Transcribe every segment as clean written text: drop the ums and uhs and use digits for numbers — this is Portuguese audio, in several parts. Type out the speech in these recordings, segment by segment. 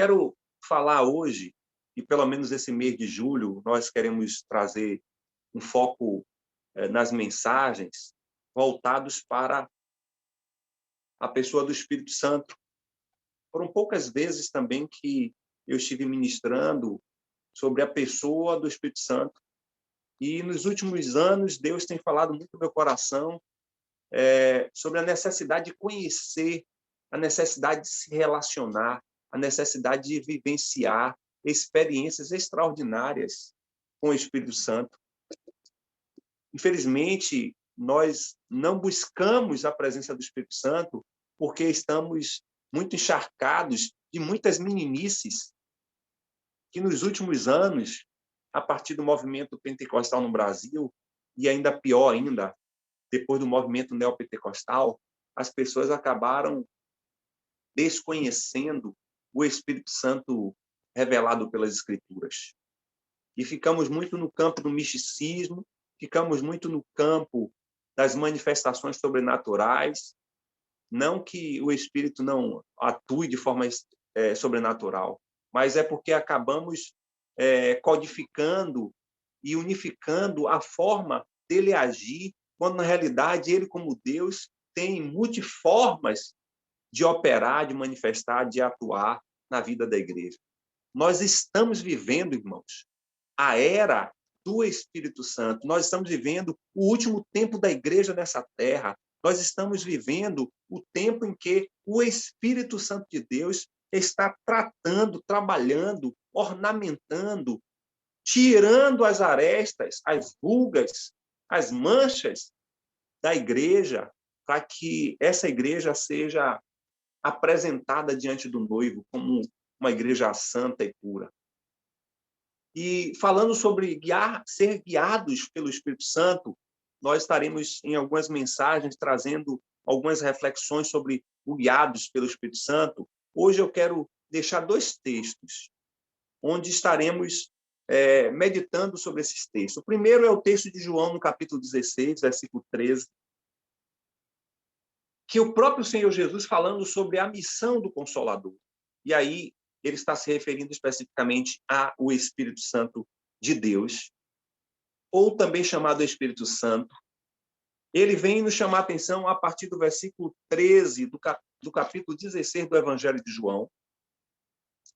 quero falar hoje, e pelo menos esse mês de julho, nós queremos trazer um foco nas mensagens voltados para a pessoa do Espírito Santo. Foram poucas vezes também que eu estive ministrando sobre a pessoa do Espírito Santo. E nos últimos anos, Deus tem falado muito no meu coração sobre a necessidade de conhecer, a necessidade de se relacionar, a necessidade de vivenciar experiências extraordinárias com o Espírito Santo. Infelizmente, nós não buscamos a presença do Espírito Santo porque estamos muito encharcados de muitas meninices que nos últimos anos, a partir do movimento pentecostal no Brasil, e ainda pior ainda, depois do movimento neopentecostal, as pessoas acabaram desconhecendo o Espírito Santo revelado pelas Escrituras. E ficamos muito no campo do misticismo, ficamos muito no campo das manifestações sobrenaturais, não que o Espírito não atue de forma sobrenatural, mas é porque acabamos codificando e unificando a forma dele agir, quando, na realidade, ele, como Deus, tem multiformas de operar, de manifestar, de atuar na vida da igreja. Nós estamos vivendo, irmãos, a era do Espírito Santo. Nós estamos vivendo o último tempo da igreja nessa terra. Nós estamos vivendo o tempo em que o Espírito Santo de Deus está tratando, trabalhando, ornamentando, tirando as arestas, as rugas, as manchas da igreja, para que essa igreja seja apresentada diante do noivo como uma igreja santa e pura. E falando sobre ser guiados pelo Espírito Santo, nós estaremos em algumas mensagens trazendo algumas reflexões sobre o guiados pelo Espírito Santo. Hoje eu quero deixar 2 textos, onde estaremos meditando sobre esses textos. O primeiro é o texto de João, no capítulo 16, versículo 13, que o próprio Senhor Jesus falando sobre a missão do Consolador. E aí ele está se referindo especificamente ao Espírito Santo de Deus, ou também chamado Espírito Santo. Ele vem nos chamar a atenção a partir do versículo 13 do capítulo 16 do Evangelho de João.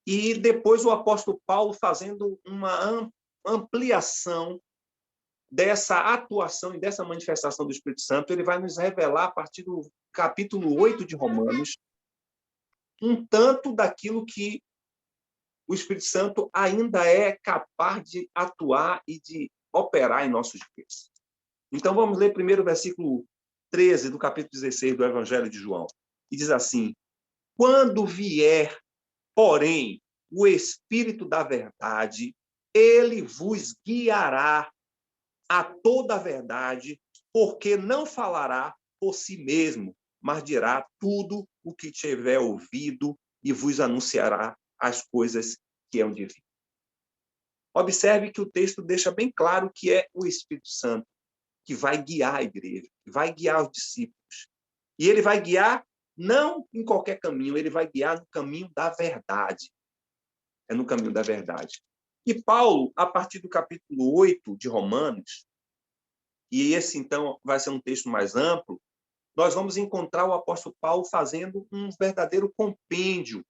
E depois o apóstolo Paulo fazendo uma ampliação dessa atuação e dessa manifestação do Espírito Santo. Ele vai nos revelar, a partir do capítulo 8 de Romanos, um tanto daquilo que o Espírito Santo ainda é capaz de atuar e de operar em nossos dias. Então, vamos ler primeiro o versículo 13 do capítulo 16 do Evangelho de João. E diz assim: quando vier, porém, o Espírito da verdade, ele vos guiará a toda a verdade, porque não falará por si mesmo, mas dirá tudo o que tiver ouvido e vos anunciará as coisas que hão de vir. Observe que o texto deixa bem claro que é o Espírito Santo que vai guiar a igreja, que vai guiar os discípulos. E ele vai guiar não em qualquer caminho, ele vai guiar no caminho da verdade. É no caminho da verdade. E Paulo, a partir do capítulo 8 de Romanos, e esse, então, vai ser um texto mais amplo, nós vamos encontrar o apóstolo Paulo fazendo um verdadeiro compêndio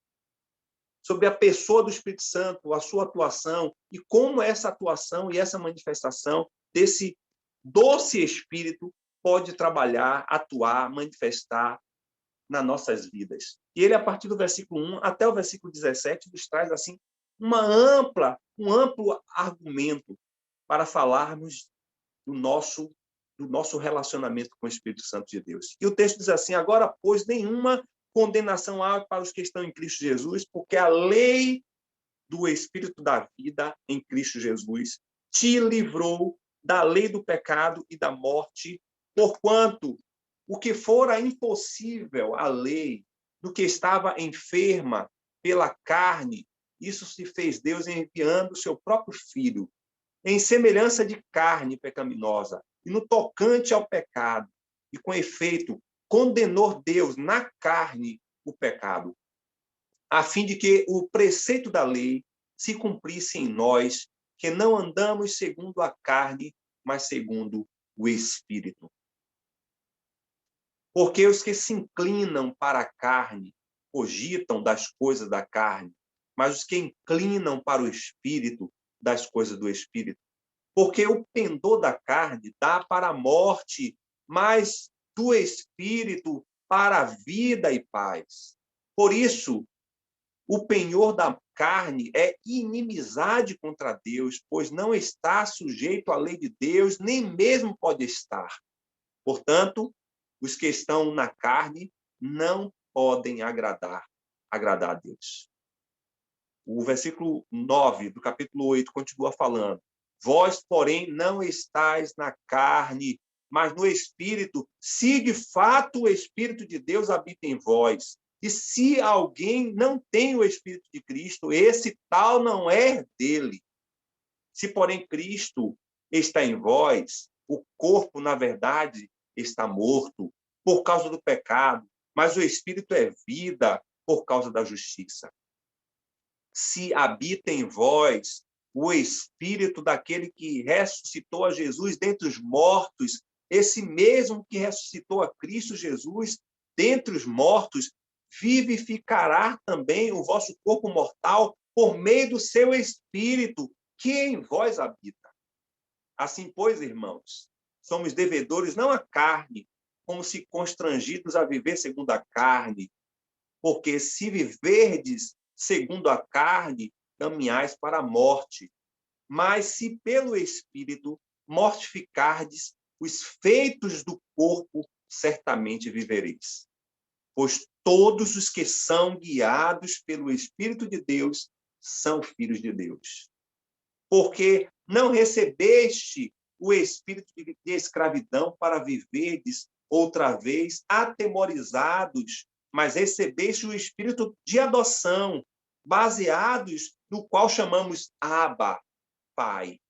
sobre a pessoa do Espírito Santo, a sua atuação, e como essa atuação e essa manifestação desse doce Espírito pode trabalhar, atuar, manifestar nas nossas vidas. E ele, a partir do versículo 1 até o versículo 17, nos traz assim um amplo argumento para falarmos do nosso relacionamento com o Espírito Santo de Deus. E o texto diz assim: agora, pois, nenhuma condenação há para os que estão em Cristo Jesus, porque a lei do Espírito da vida em Cristo Jesus te livrou da lei do pecado e da morte, porquanto o que fora impossível à lei, do que estava enferma pela carne, isso se fez Deus enviando o seu próprio Filho, em semelhança de carne pecaminosa, e no tocante ao pecado, e com efeito, condenou Deus na carne o pecado, a fim de que o preceito da lei se cumprisse em nós, que não andamos segundo a carne, mas segundo o Espírito. Porque os que se inclinam para a carne cogitam das coisas da carne, mas os que inclinam para o Espírito, das coisas do Espírito. Porque o pendor da carne dá para a morte, mas do Espírito para a vida e paz. Por isso, o penhor da carne é inimizade contra Deus, pois não está sujeito à lei de Deus, nem mesmo pode estar. Portanto, os que estão na carne não podem agradar a Deus. O versículo 9 do capítulo 8 continua falando: vós, porém, não estáis na carne, mas no Espírito, se de fato o Espírito de Deus habita em vós. E se alguém não tem o Espírito de Cristo, esse tal não é dele. Se, porém, Cristo está em vós, o corpo, na verdade, está morto por causa do pecado, mas o Espírito é vida por causa da justiça. Se habita em vós o Espírito daquele que ressuscitou a Jesus dentre os mortos, esse mesmo que ressuscitou a Cristo Jesus dentre os mortos, vivificará também o vosso corpo mortal por meio do seu Espírito, que em vós habita. Assim, pois, irmãos, somos devedores não à carne, como se constrangidos a viver segundo a carne, porque se viverdes segundo a carne, caminhais para a morte. Mas se pelo Espírito mortificardes os feitos do corpo, certamente vivereis. Pois todos os que são guiados pelo Espírito de Deus são filhos de Deus. Porque não recebeste o espírito de escravidão para viverdes outra vez atemorizados, mas recebeste o espírito de adoção, baseados no qual chamamos Abba, Pai.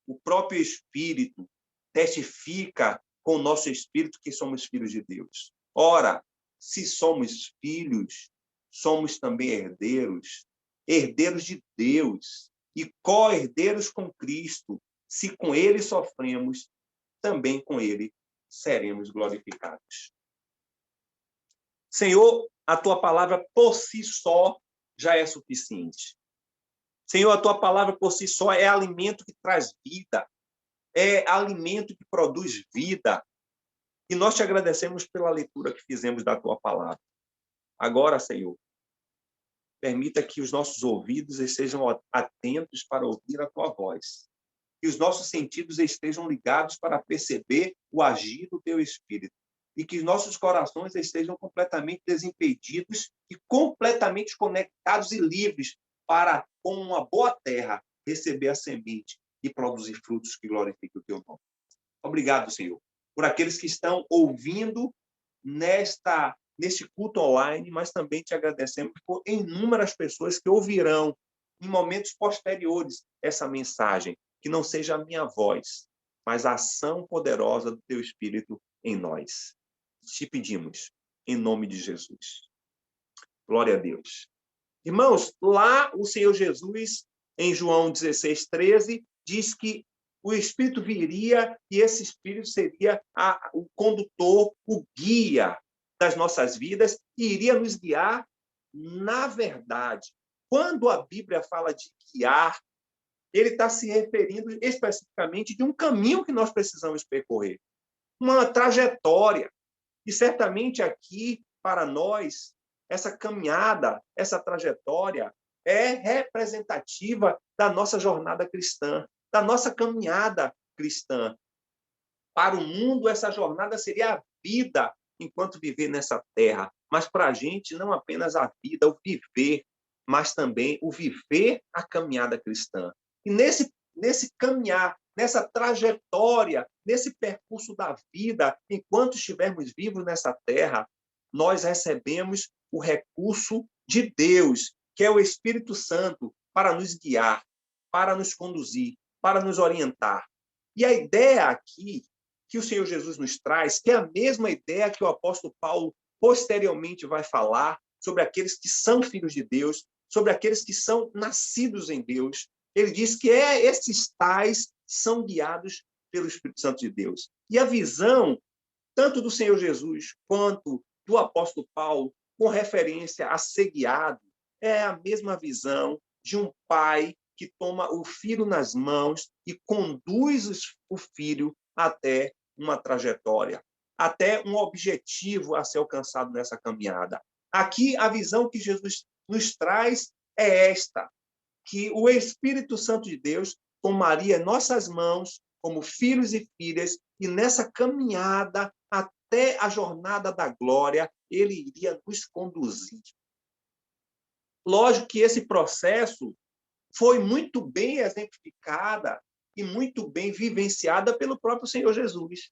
O próprio Espírito testifica com o nosso espírito que somos filhos de Deus. Ora, se somos filhos, somos também herdeiros, herdeiros de Deus e co-herdeiros com Cristo. Se com ele sofremos, também com ele seremos glorificados. Senhor, a tua palavra por si só já é suficiente. Senhor, a tua palavra por si só é alimento que traz vida, é alimento que produz vida. E nós te agradecemos pela leitura que fizemos da tua palavra. Agora, Senhor, permita que os nossos ouvidos estejam atentos para ouvir a tua voz. Que os nossos sentidos estejam ligados para perceber o agir do teu Espírito. E que os nossos corações estejam completamente desimpedidos e completamente conectados e livres para, com uma boa terra, receber a semente e produzir frutos que glorifiquem o teu nome. Obrigado, Senhor, por aqueles que estão ouvindo neste culto online, mas também te agradecemos por inúmeras pessoas que ouvirão em momentos posteriores essa mensagem, que não seja a minha voz, mas a ação poderosa do teu Espírito em nós. Te pedimos, em nome de Jesus. Glória a Deus. Irmãos, lá o Senhor Jesus, em João 16:13, diz que o Espírito viria e esse Espírito seria o condutor, o guia das nossas vidas e iria nos guiar na verdade. Quando a Bíblia fala de guiar, ele está se referindo especificamente de um caminho que nós precisamos percorrer, uma trajetória. E certamente aqui, para nós, essa caminhada, essa trajetória é representativa da nossa jornada cristã, da nossa caminhada cristã. Para o mundo, essa jornada seria a vida enquanto viver nessa terra. Mas para a gente, não apenas a vida, o viver, mas também o viver a caminhada cristã. E nesse caminhar, nessa trajetória, nesse percurso da vida, enquanto estivermos vivos nessa terra, nós recebemos o recurso de Deus, que é o Espírito Santo, para nos guiar, para nos conduzir, para nos orientar. E a ideia aqui que o Senhor Jesus nos traz, que é a mesma ideia que o apóstolo Paulo posteriormente vai falar, sobre aqueles que são filhos de Deus, sobre aqueles que são nascidos em Deus. Ele diz que esses tais são guiados pelo Espírito Santo de Deus. E a visão, tanto do Senhor Jesus quanto do apóstolo Paulo, com referência a ser guiado, é a mesma visão de um pai que toma o filho nas mãos e conduz o filho até uma trajetória, até um objetivo a ser alcançado nessa caminhada. Aqui, a visão que Jesus nos traz é esta, que o Espírito Santo de Deus tomaria nossas mãos como filhos e filhas e nessa caminhada até a jornada da glória, ele iria nos conduzir. Lógico que esse processo foi muito bem exemplificada e muito bem vivenciada pelo próprio Senhor Jesus.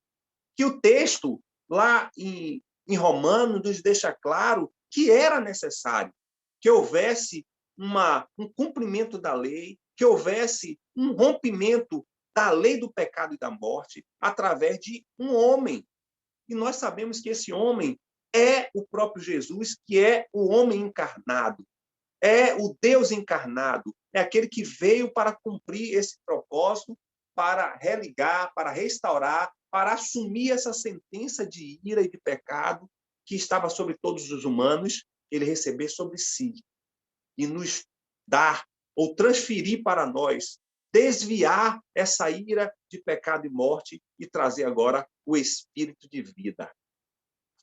Que o texto, lá em Romanos, nos deixa claro que era necessário que houvesse um cumprimento da lei, que houvesse um rompimento da lei do pecado e da morte através de um homem. E nós sabemos que esse homem é o próprio Jesus, que é o homem encarnado, é o Deus encarnado, é aquele que veio para cumprir esse propósito, para religar, para restaurar, para assumir essa sentença de ira e de pecado que estava sobre todos os humanos, ele receber sobre si e nos dar ou transferir para nós, desviar essa ira de pecado e morte e trazer agora o espírito de vida.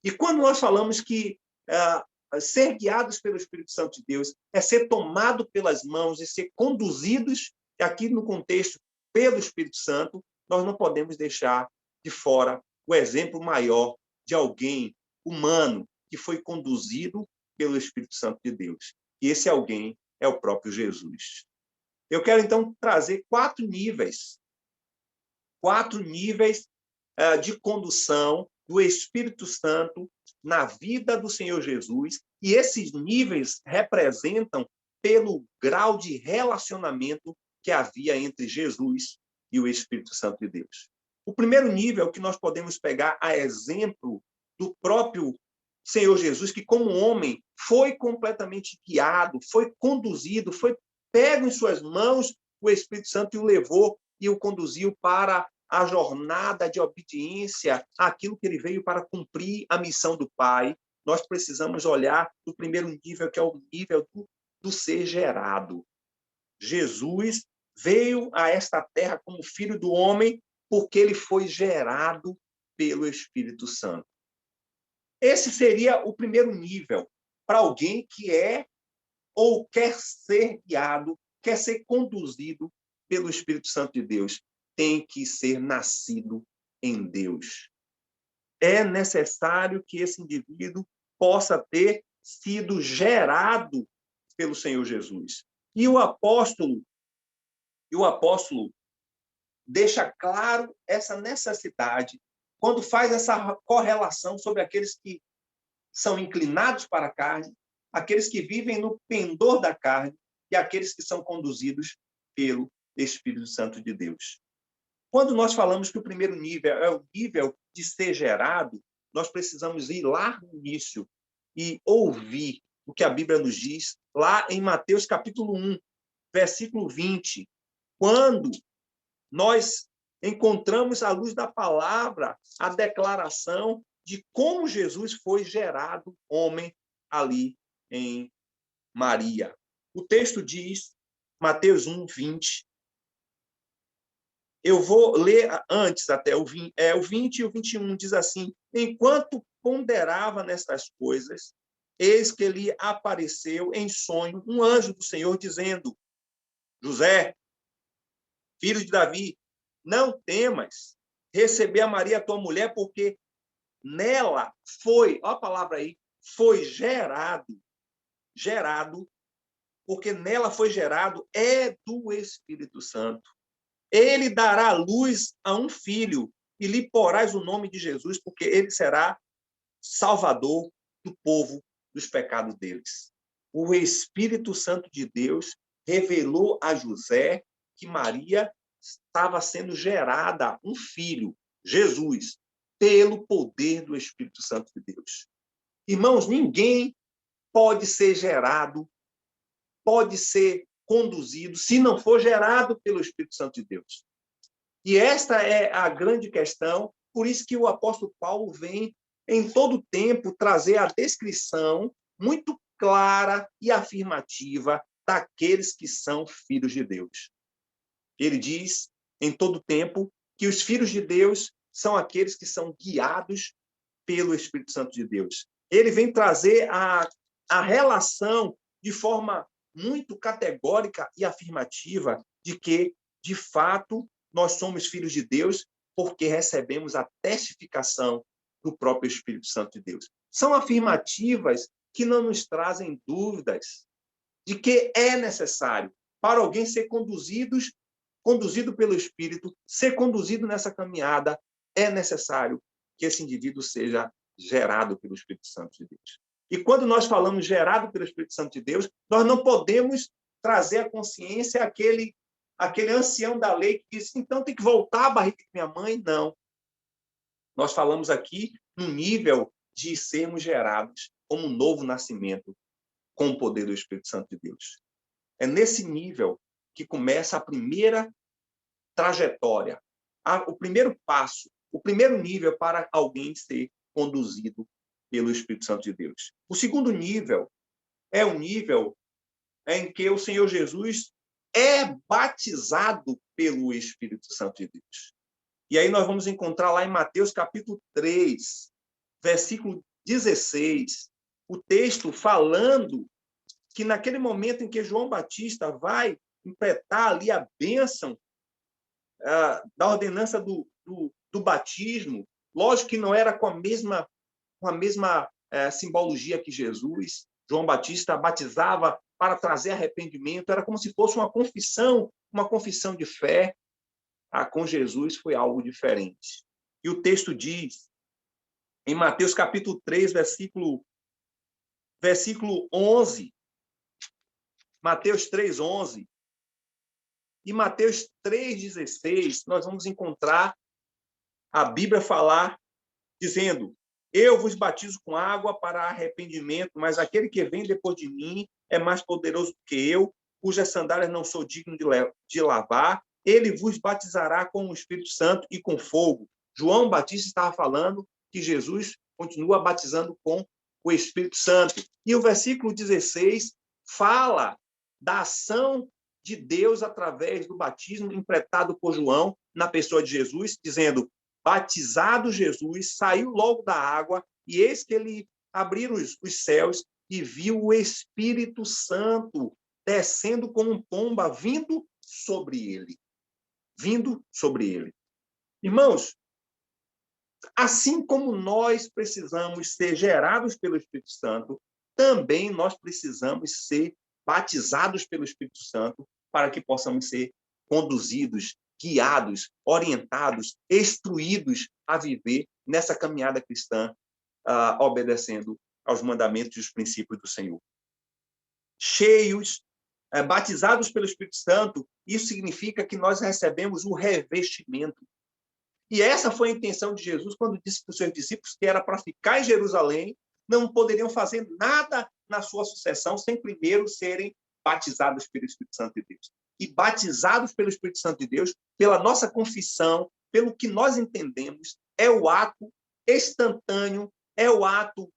E quando nós falamos que ser guiados pelo Espírito Santo de Deus é ser tomado pelas mãos e ser conduzidos, aqui no contexto, pelo Espírito Santo, nós não podemos deixar de fora o exemplo maior de alguém humano que foi conduzido pelo Espírito Santo de Deus. E esse alguém é o próprio Jesus. Eu quero, então, trazer 4 níveis de condução do Espírito Santo na vida do Senhor Jesus, e esses níveis representam pelo grau de relacionamento que havia entre Jesus e o Espírito Santo de Deus. O primeiro nível que nós podemos pegar a exemplo do próprio Senhor Jesus, que como homem foi completamente guiado, foi conduzido, foi pego em suas mãos o Espírito Santo e o levou e o conduziu para a jornada de obediência àquilo que ele veio para cumprir a missão do Pai. Nós precisamos olhar do primeiro nível, que é o nível do ser gerado. Jesus veio a esta terra como filho do homem porque ele foi gerado pelo Espírito Santo. Esse seria o primeiro nível para alguém que é ou quer ser guiado, quer ser conduzido pelo Espírito Santo de Deus. Tem que ser nascido em Deus. É necessário que esse indivíduo possa ter sido gerado pelo Senhor Jesus. E o apóstolo deixa claro essa necessidade quando faz essa correlação sobre aqueles que são inclinados para a carne, aqueles que vivem no pendor da carne e aqueles que são conduzidos pelo Espírito Santo de Deus. Quando nós falamos que o primeiro nível é o nível de ser gerado, nós precisamos ir lá no início e ouvir o que a Bíblia nos diz, lá em Mateus capítulo 1, versículo 20, quando nós encontramos à luz da palavra a declaração de como Jesus foi gerado homem ali em Maria. O texto diz, Mateus 1, 20. Eu vou ler antes até o 20 e o 21, diz assim: enquanto ponderava nestas coisas, eis que lhe apareceu em sonho um anjo do Senhor, dizendo: José, filho de Davi, não temas receber a Maria, tua mulher, porque nela foi, olha a palavra aí, foi gerado, porque nela foi gerado, é do Espírito Santo. Ele dará luz a um filho e lhe porás o nome de Jesus, porque ele será salvador do povo dos pecados deles. O Espírito Santo de Deus revelou a José que Maria estava sendo gerada um filho, Jesus, pelo poder do Espírito Santo de Deus. Irmãos, ninguém pode ser gerado, pode ser conduzido, se não for gerado pelo Espírito Santo de Deus. E esta é a grande questão, por isso que o apóstolo Paulo vem, em todo tempo, trazer a descrição muito clara e afirmativa daqueles que são filhos de Deus. Ele diz, em todo tempo, que os filhos de Deus são aqueles que são guiados pelo Espírito Santo de Deus. Ele vem trazer a relação de forma muito categórica e afirmativa de que, de fato, nós somos filhos de Deus porque recebemos a testificação do próprio Espírito Santo de Deus. São afirmativas que não nos trazem dúvidas de que é necessário para alguém ser conduzido pelo Espírito, ser conduzido nessa caminhada, é necessário que esse indivíduo seja gerado pelo Espírito Santo de Deus. E quando nós falamos gerado pelo Espírito Santo de Deus, nós não podemos trazer à consciência aquele ancião da lei que diz, então tem que voltar à barriga de minha mãe. Não. Nós falamos aqui no nível de sermos gerados como um novo nascimento com o poder do Espírito Santo de Deus. É nesse nível que começa a primeira trajetória, o primeiro passo, o primeiro nível para alguém ser conduzido pelo Espírito Santo de Deus. O segundo nível é o nível em que o Senhor Jesus é batizado pelo Espírito Santo de Deus. E aí nós vamos encontrar lá em Mateus capítulo 3, versículo 16, o texto falando que naquele momento em que João Batista vai impletar ali a bênção da ordenança do batismo, lógico que não era com a mesma simbologia que Jesus. João Batista batizava para trazer arrependimento, era como se fosse uma confissão de fé. Com Jesus foi algo diferente. E o texto diz, em Mateus capítulo 3, versículo 11, Mateus 3, 11, e Mateus 3,16, nós vamos encontrar a Bíblia falar, dizendo, eu vos batizo com água para arrependimento, mas aquele que vem depois de mim é mais poderoso do que eu, cujas sandálias não sou digno de lavar. Ele vos batizará com o Espírito Santo e com fogo. João Batista estava falando que Jesus continua batizando com o Espírito Santo. E o versículo 16 fala da ação de Deus através do batismo empretado por João na pessoa de Jesus, dizendo, batizado Jesus, saiu logo da água, e eis que ele abriu os céus e viu o Espírito Santo descendo como um pomba, vindo sobre ele. Vindo sobre ele. Irmãos, assim como nós precisamos ser gerados pelo Espírito Santo, também nós precisamos ser batizados pelo Espírito Santo para que possamos ser conduzidos, guiados, orientados, instruídos a viver nessa caminhada cristã, obedecendo aos mandamentos e os princípios do Senhor. Cheios, batizados pelo Espírito Santo, isso significa que nós recebemos o revestimento. E essa foi a intenção de Jesus quando disse para os seus discípulos que era para ficar em Jerusalém, não poderiam fazer nada na sua sucessão sem primeiro serem batizados pelo Espírito Santo de Deus. E batizados pelo Espírito Santo de Deus, pela nossa confissão, pelo que nós entendemos, é o ato instantâneo, é o ato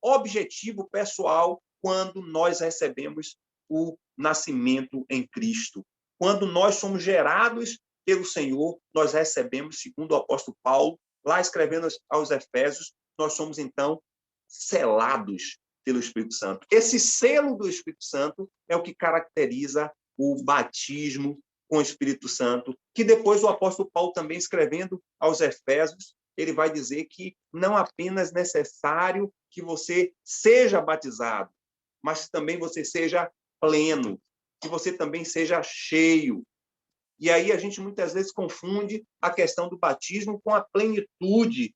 objetivo pessoal quando nós recebemos o nascimento em Cristo. Quando nós somos gerados pelo Senhor, nós recebemos, segundo o apóstolo Paulo, lá escrevendo aos Efésios, nós somos, então, selados pelo Espírito Santo. Esse selo do Espírito Santo é o que caracteriza o batismo com o Espírito Santo, que depois o apóstolo Paulo também escrevendo aos Efésios, ele vai dizer que não apenas necessário que você seja batizado, mas também você seja pleno, que você também seja cheio. E aí a gente muitas vezes confunde a questão do batismo com a plenitude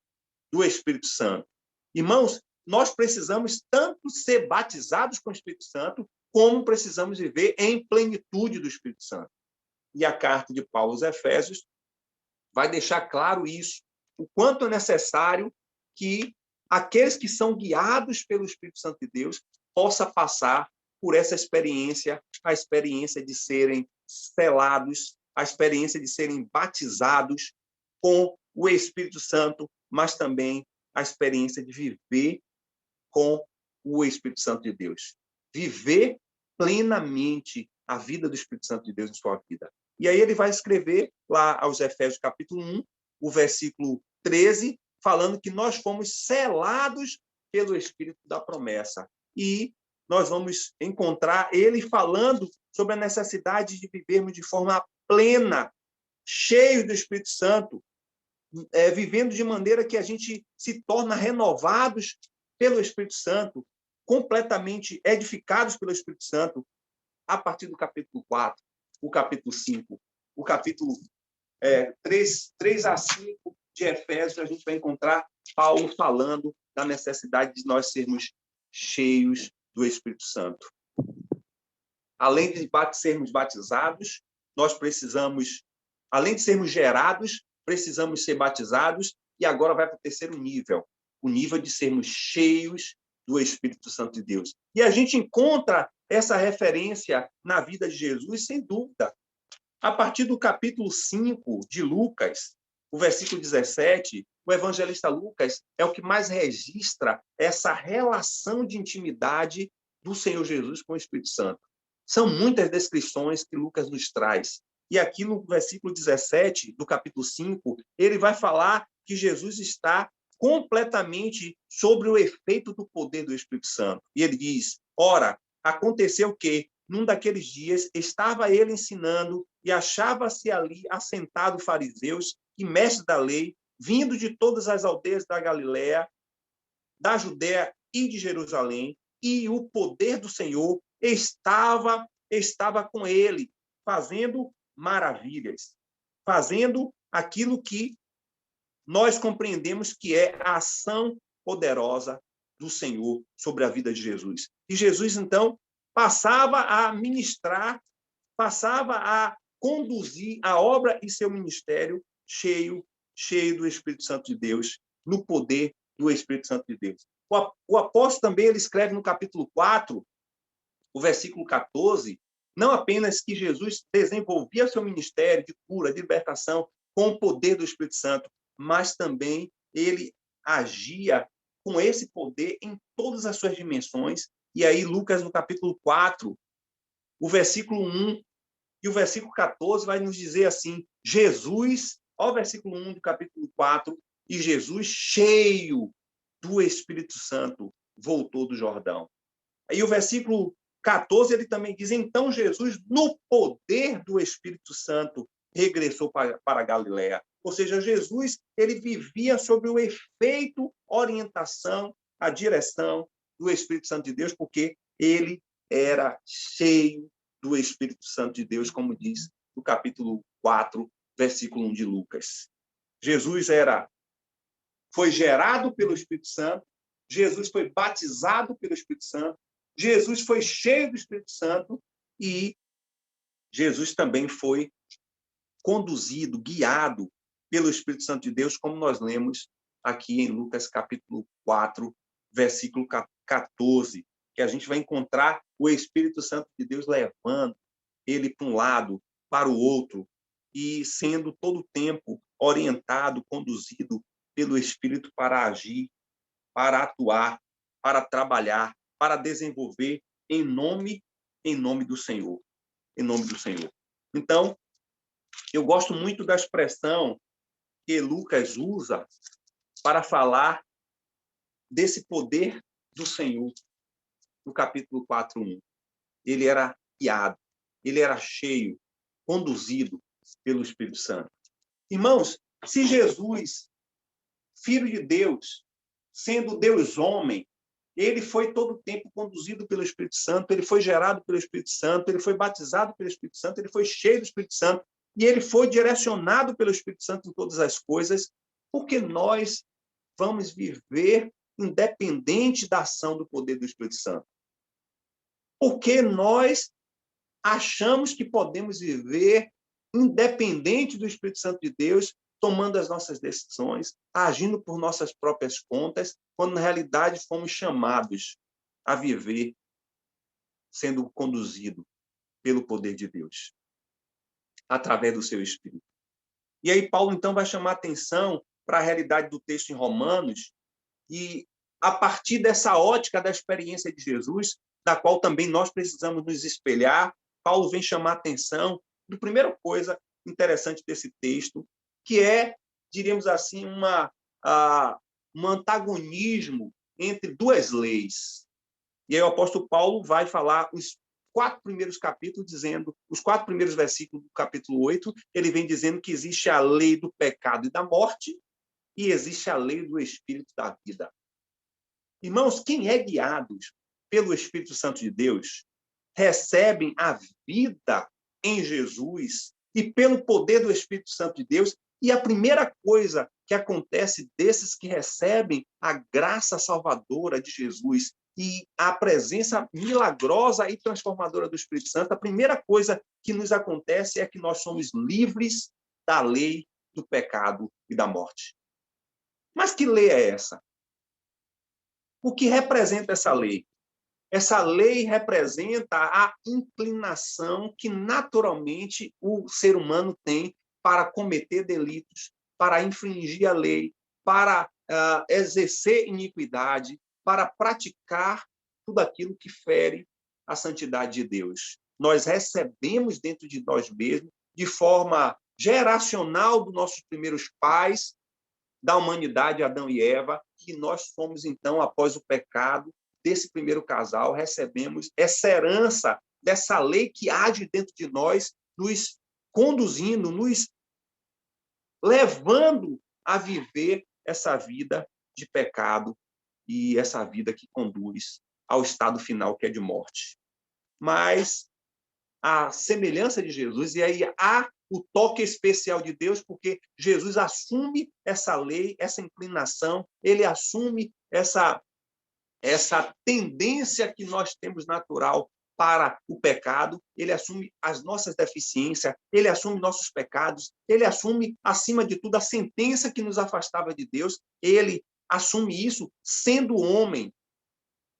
do Espírito Santo. Irmãos, nós precisamos tanto ser batizados com o Espírito Santo, como precisamos viver em plenitude do Espírito Santo. E a carta de Paulo aos Efésios vai deixar claro isso, o quanto é necessário que aqueles que são guiados pelo Espírito Santo de Deus, possa passar por essa experiência, a experiência de serem selados, a experiência de serem batizados com o Espírito Santo, mas também a experiência de viver com o Espírito Santo de Deus. Viver plenamente a vida do Espírito Santo de Deus em sua vida. E aí ele vai escrever lá aos Efésios capítulo 1, o versículo 13, falando que nós fomos selados pelo Espírito da promessa. E nós vamos encontrar ele falando sobre a necessidade de vivermos de forma plena, cheios do Espírito Santo, vivendo de maneira que a gente se torna renovados pelo Espírito Santo, completamente edificados pelo Espírito Santo, a partir do capítulo 4, o capítulo 5, o capítulo 3 a 5 de Efésios, a gente vai encontrar Paulo falando da necessidade de nós sermos cheios do Espírito Santo. Além de sermos batizados, nós precisamos, além de sermos gerados, precisamos ser batizados, e agora vai para o terceiro nível, o nível de sermos cheios do Espírito Santo de Deus. E a gente encontra essa referência na vida de Jesus, sem dúvida. A partir do capítulo 5 de Lucas, o versículo 17, o evangelista Lucas é o que mais registra essa relação de intimidade do Senhor Jesus com o Espírito Santo. São muitas descrições que Lucas nos traz. E aqui no versículo 17 do capítulo 5, ele vai falar que Jesus está completamente sobre o efeito do poder do Espírito Santo. E ele diz, ora, aconteceu que, num daqueles dias, estava ele ensinando e achava-se ali assentado fariseus e mestres da lei, vindo de todas as aldeias da Galiléia, da Judéia e de Jerusalém, e o poder do Senhor estava com ele, fazendo maravilhas, fazendo aquilo que nós compreendemos que é a ação poderosa do Senhor sobre a vida de Jesus. E Jesus, então, passava a ministrar, passava a conduzir a obra e seu ministério cheio do Espírito Santo de Deus, no poder do Espírito Santo de Deus. O apóstolo também ele escreve no capítulo 4, o versículo 14, não apenas que Jesus desenvolvia seu ministério de cura, de libertação, com o poder do Espírito Santo, mas também ele agia com esse poder em todas as suas dimensões. E aí, Lucas, no capítulo 4, o versículo 1 e o versículo 14 vai nos dizer assim, Jesus, ó, versículo 1 do capítulo 4, e Jesus, cheio do Espírito Santo, voltou do Jordão. Aí o versículo 14, ele também diz, então Jesus, no poder do Espírito Santo, regressou para a Galiléia. Ou seja, Jesus, ele vivia sob o efeito, orientação, a direção do Espírito Santo de Deus, porque ele era cheio do Espírito Santo de Deus, como diz no capítulo 4, versículo 1 de Lucas. Jesus foi gerado pelo Espírito Santo, Jesus foi batizado pelo Espírito Santo, Jesus foi cheio do Espírito Santo e Jesus também foi conduzido, guiado pelo Espírito Santo de Deus, como nós lemos aqui em Lucas capítulo 4, versículo 14, que a gente vai encontrar o Espírito Santo de Deus levando ele para um lado, para o outro, e sendo todo o tempo orientado, conduzido pelo Espírito para agir, para atuar, para trabalhar, para desenvolver em nome do Senhor. Em nome do Senhor. Então, eu gosto muito da expressão que Lucas usa para falar desse poder do Senhor, no capítulo 4:1. Ele era guiado, ele era cheio, conduzido pelo Espírito Santo. Irmãos, se Jesus, Filho de Deus, sendo Deus homem, ele foi todo o tempo conduzido pelo Espírito Santo, ele foi gerado pelo Espírito Santo, ele foi batizado pelo Espírito Santo, ele foi cheio do Espírito Santo, e ele foi direcionado pelo Espírito Santo em todas as coisas, porque nós vamos viver independente da ação do poder do Espírito Santo. Porque nós achamos que podemos viver independente do Espírito Santo de Deus, tomando as nossas decisões, agindo por nossas próprias contas, quando na realidade fomos chamados a viver sendo conduzido pelo poder de Deus, através do seu Espírito. E aí Paulo, então, vai chamar atenção para a realidade do texto em Romanos, e a partir dessa ótica da experiência de Jesus, da qual também nós precisamos nos espelhar, Paulo vem chamar atenção da primeira coisa interessante desse texto, que é, diríamos assim, um antagonismo entre duas leis. E aí o apóstolo Paulo vai falar os 4 primeiros capítulos, dizendo, os 4 primeiros versículos do capítulo 8, ele vem dizendo que existe a lei do pecado e da morte, e existe a lei do Espírito da vida. Irmãos, quem é guiado pelo Espírito Santo de Deus, recebem a vida em Jesus e pelo poder do Espírito Santo de Deus, e a primeira coisa que acontece desses que recebem a graça salvadora de Jesus e a presença milagrosa e transformadora do Espírito Santo, a primeira coisa que nos acontece é que nós somos livres da lei do pecado e da morte. Mas que lei é essa? O que representa essa lei? Essa lei representa a inclinação que naturalmente o ser humano tem para cometer delitos, para infringir a lei, para exercer iniquidade, para praticar tudo aquilo que fere a santidade de Deus. Nós recebemos dentro de nós mesmos, de forma geracional dos nossos primeiros pais, da humanidade, Adão e Eva, que nós fomos, então, após o pecado desse primeiro casal, recebemos essa herança dessa lei que age dentro de nós, nos conduzindo, nos levando a viver essa vida de pecado e essa vida que conduz ao estado final, que é de morte. Mas a semelhança de Jesus, e aí há o toque especial de Deus, porque Jesus assume essa lei, essa inclinação, ele assume essa tendência que nós temos natural para o pecado, ele assume as nossas deficiências, ele assume nossos pecados, ele assume, acima de tudo, a sentença que nos afastava de Deus, ele assume isso sendo homem,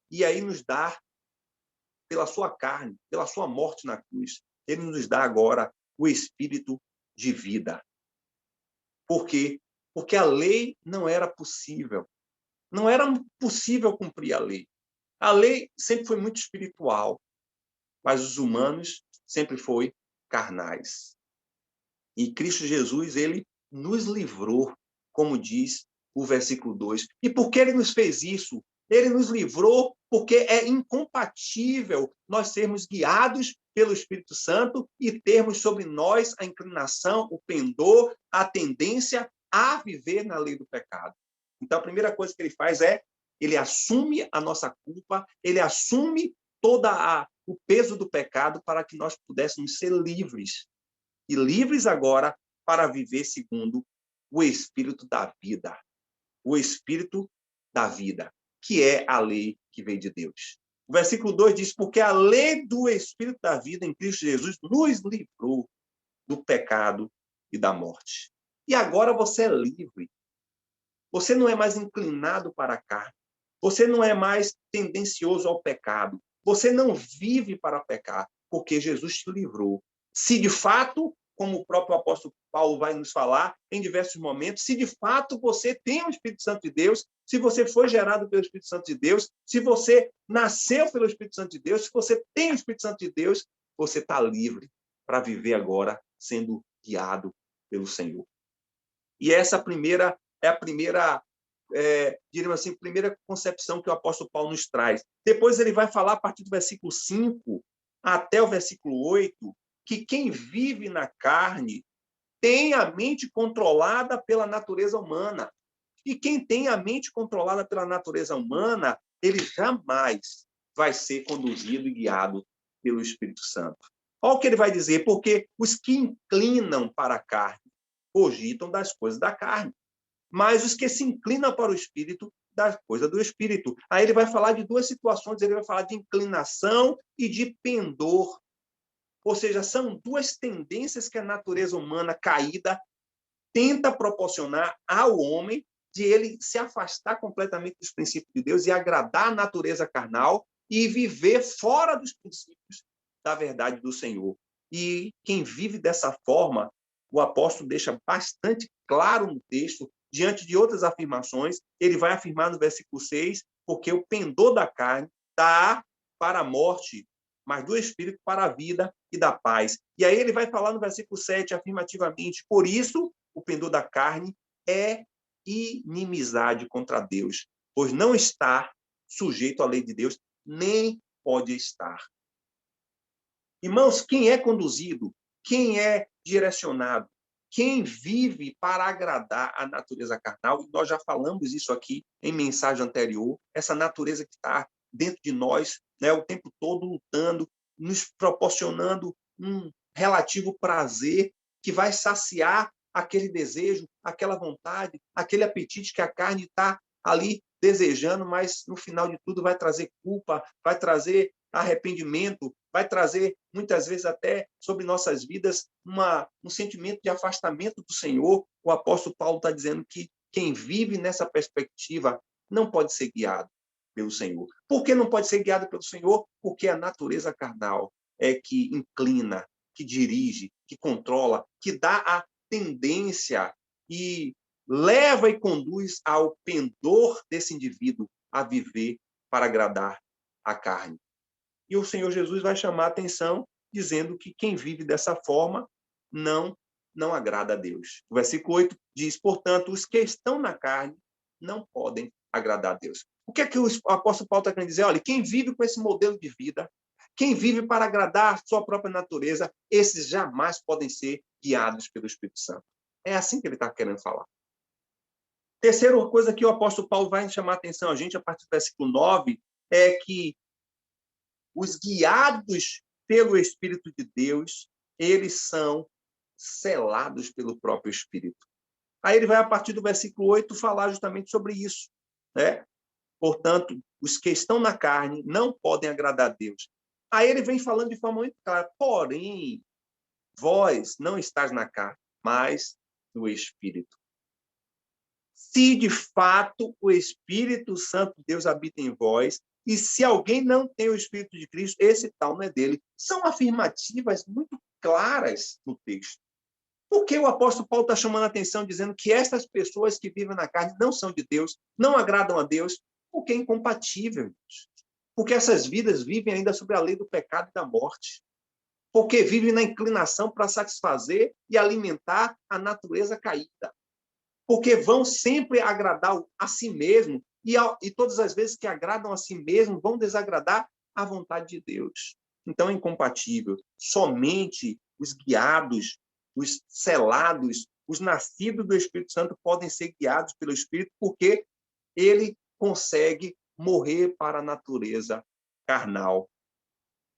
e aí nos dá, pela sua carne, pela sua morte na cruz, ele nos dá agora o espírito de vida. Por quê? Porque a lei não era possível. Não era possível cumprir a lei. A lei sempre foi muito espiritual, mas os humanos sempre foram carnais. E Cristo Jesus, ele nos livrou, como diz o versículo 2. E por que ele nos fez isso? Ele nos livrou porque é incompatível nós sermos guiados pelo Espírito Santo e termos sobre nós a inclinação, o pendor, a tendência a viver na lei do pecado. Então, a primeira coisa que ele faz é, ele assume a nossa culpa, ele assume todo o peso do pecado para que nós pudéssemos ser livres. E livres agora para viver segundo o Espírito da vida. O Espírito da vida, que é a lei que vem de Deus. O versículo 2 diz, porque a lei do Espírito da vida em Cristo Jesus nos livrou do pecado e da morte. E agora você é livre. Você não é mais inclinado para a carne. Você não é mais tendencioso ao pecado. Você não vive para pecar, porque Jesus te livrou. Se de fato, como o próprio apóstolo Paulo vai nos falar em diversos momentos, se de fato você tem o Espírito Santo de Deus, se você foi gerado pelo Espírito Santo de Deus, se você nasceu pelo Espírito Santo de Deus, se você tem o Espírito Santo de Deus, você está livre para viver agora sendo guiado pelo Senhor. E essa é a primeira, diríamos assim, primeira concepção que o apóstolo Paulo nos traz. Depois ele vai falar, a partir do versículo 5 até o versículo 8, que quem vive na carne tem a mente controlada pela natureza humana. E quem tem a mente controlada pela natureza humana, ele jamais vai ser conduzido e guiado pelo Espírito Santo. Olha o que ele vai dizer, porque os que inclinam para a carne cogitam das coisas da carne, mas os que se inclinam para o Espírito, das coisas do Espírito. Aí ele vai falar de duas situações, ele vai falar de inclinação e de pendor. Ou seja, são duas tendências que a natureza humana caída tenta proporcionar ao homem de ele se afastar completamente dos princípios de Deus e agradar a natureza carnal e viver fora dos princípios da verdade do Senhor. E quem vive dessa forma, o apóstolo deixa bastante claro no texto, diante de outras afirmações, ele vai afirmar no versículo 6, porque o pendor da carne dá para a morte, mas do Espírito para a vida e da paz. E aí ele vai falar no versículo 7, afirmativamente, por isso o pendor da carne é inimizade contra Deus, pois não está sujeito à lei de Deus, nem pode estar. Irmãos, quem é conduzido, quem é direcionado, quem vive para agradar a natureza carnal, e nós já falamos isso aqui em mensagem anterior, essa natureza que está dentro de nós, né, o tempo todo lutando, nos proporcionando um relativo prazer que vai saciar aquele desejo, aquela vontade, aquele apetite que a carne está ali desejando, mas no final de tudo vai trazer culpa, vai trazer arrependimento, vai trazer, muitas vezes, até sobre nossas vidas, um sentimento de afastamento do Senhor. O apóstolo Paulo está dizendo que quem vive nessa perspectiva não pode ser guiado pelo Senhor. Por que não pode ser guiado pelo Senhor? Porque a natureza carnal é que inclina, que dirige, que controla, que dá a tendência e leva e conduz ao pendor desse indivíduo a viver para agradar a carne. E o Senhor Jesus vai chamar a atenção dizendo que quem vive dessa forma não agrada a Deus. O versículo 8 diz, portanto, os que estão na carne não podem agradar a Deus. O que é que o apóstolo Paulo está querendo dizer? Olha, quem vive com esse modelo de vida, quem vive para agradar a sua própria natureza, esses jamais podem ser guiados pelo Espírito Santo. É assim que ele está querendo falar. Terceira coisa que o apóstolo Paulo vai chamar a atenção a gente, a partir do versículo 9, é que os guiados pelo Espírito de Deus, eles são selados pelo próprio Espírito. Aí ele vai, a partir do versículo 8, falar justamente sobre isso, né? Portanto, os que estão na carne não podem agradar a Deus. Aí ele vem falando de forma muito clara, porém, vós não estáis na carne, mas no Espírito. Se de fato o Espírito Santo de Deus habita em vós, e se alguém não tem o Espírito de Cristo, esse tal não é dele. São afirmativas muito claras no texto. Por que o apóstolo Paulo está chamando a atenção, dizendo que essas pessoas que vivem na carne não são de Deus, não agradam a Deus? Porque é incompatível. Porque essas vidas vivem ainda sobre a lei do pecado e da morte. Porque vivem na inclinação para satisfazer e alimentar a natureza caída. Porque vão sempre agradar a si mesmo, e todas as vezes que agradam a si mesmo, vão desagradar a vontade de Deus. Então é incompatível. Somente os guiados, os selados, os nascidos do Espírito Santo podem ser guiados pelo Espírito, porque ele consegue morrer para a natureza carnal.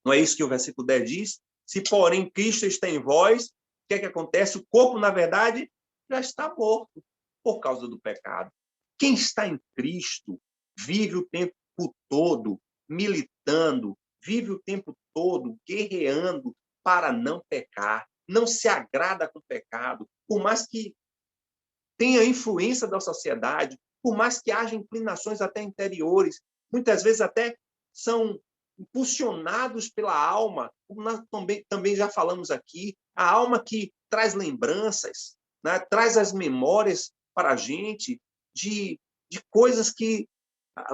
Não é isso que o versículo 10 diz? Se, porém, Cristo está em vós, o que é que acontece? O corpo, na verdade, já está morto por causa do pecado. Quem está em Cristo vive o tempo todo militando, vive o tempo todo guerreando para não pecar, não se agrada com o pecado, por mais que tenha influência da sociedade, por mais que haja inclinações até interiores, muitas vezes até são impulsionados pela alma, como nós também já falamos aqui, a alma que traz lembranças, né, traz as memórias para a gente de coisas que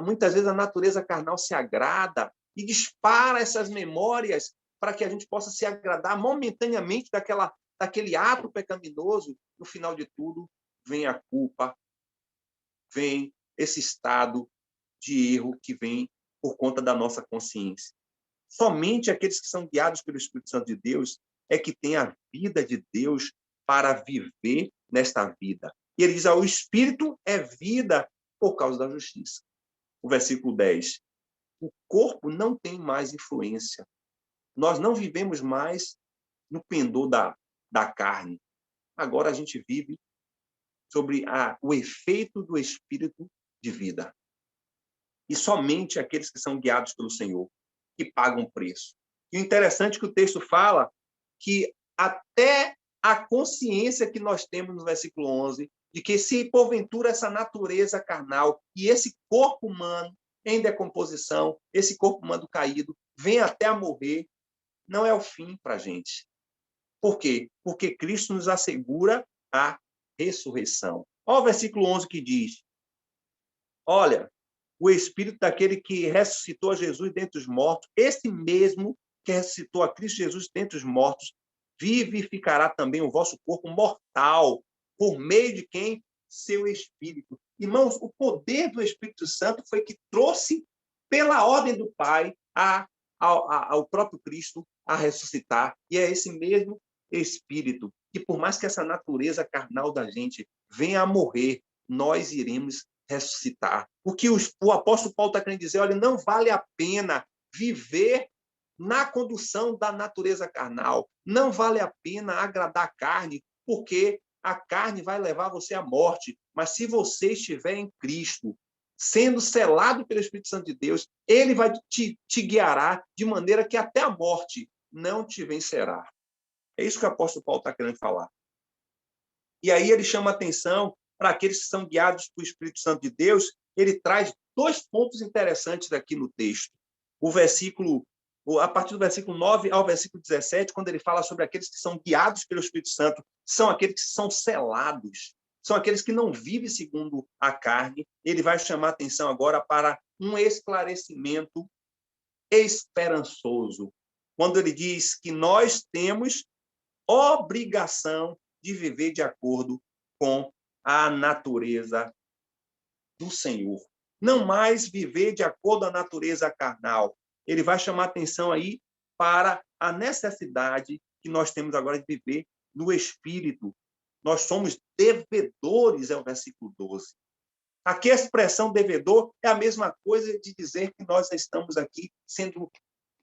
muitas vezes a natureza carnal se agrada e dispara essas memórias para que a gente possa se agradar momentaneamente daquele ato pecaminoso. No final de tudo, vem a culpa, vem esse estado de erro que vem por conta da nossa consciência. Somente aqueles que são guiados pelo Espírito Santo de Deus é que têm a vida de Deus para viver nesta vida. E ele diz, o Espírito é vida por causa da justiça. O versículo 10. O corpo não tem mais influência. Nós não vivemos mais no pendor da carne. Agora a gente vive sobre o efeito do Espírito de vida. E somente aqueles que são guiados pelo Senhor que pagam preço. E o interessante é que o texto fala que até a consciência que nós temos no versículo 11, de que se porventura essa natureza carnal e esse corpo humano em decomposição, esse corpo humano caído, vem até a morrer, não é o fim para a gente. Por quê? Porque Cristo nos assegura a ressurreição. Olha o versículo 11 que diz, olha, o Espírito daquele que ressuscitou a Jesus dentre os mortos, esse mesmo que ressuscitou a Cristo Jesus dentre os mortos, vivificará também o vosso corpo mortal, por meio de quem? Seu Espírito. Irmãos, o poder do Espírito Santo foi que trouxe, pela ordem do Pai, ao próprio Cristo a ressuscitar. E é esse mesmo Espírito que, por mais que essa natureza carnal da gente venha a morrer, nós iremos ressuscitar. O que o apóstolo Paulo está querendo dizer, olha, não vale a pena viver na condução da natureza carnal. Não vale a pena agradar a carne, porque a carne vai levar você à morte. Mas se você estiver em Cristo, sendo selado pelo Espírito Santo de Deus, ele vai te guiará de maneira que até a morte não te vencerá. É isso que o apóstolo Paulo está querendo falar. E aí ele chama atenção para aqueles que são guiados pelo Espírito Santo de Deus. Ele traz dois pontos interessantes aqui no texto. A partir do versículo 9 ao versículo 17, quando ele fala sobre aqueles que são guiados pelo Espírito Santo, são aqueles que são selados, são aqueles que não vivem segundo a carne. Ele vai chamar atenção agora para um esclarecimento esperançoso, quando ele diz que nós temos obrigação de viver de acordo com a natureza do Senhor. Não mais viver de acordo com a natureza carnal. Ele vai chamar atenção aí para a necessidade que nós temos agora de viver no Espírito. Nós somos devedores, é o versículo 12. Aqui a expressão devedor é a mesma coisa de dizer que nós estamos aqui sendo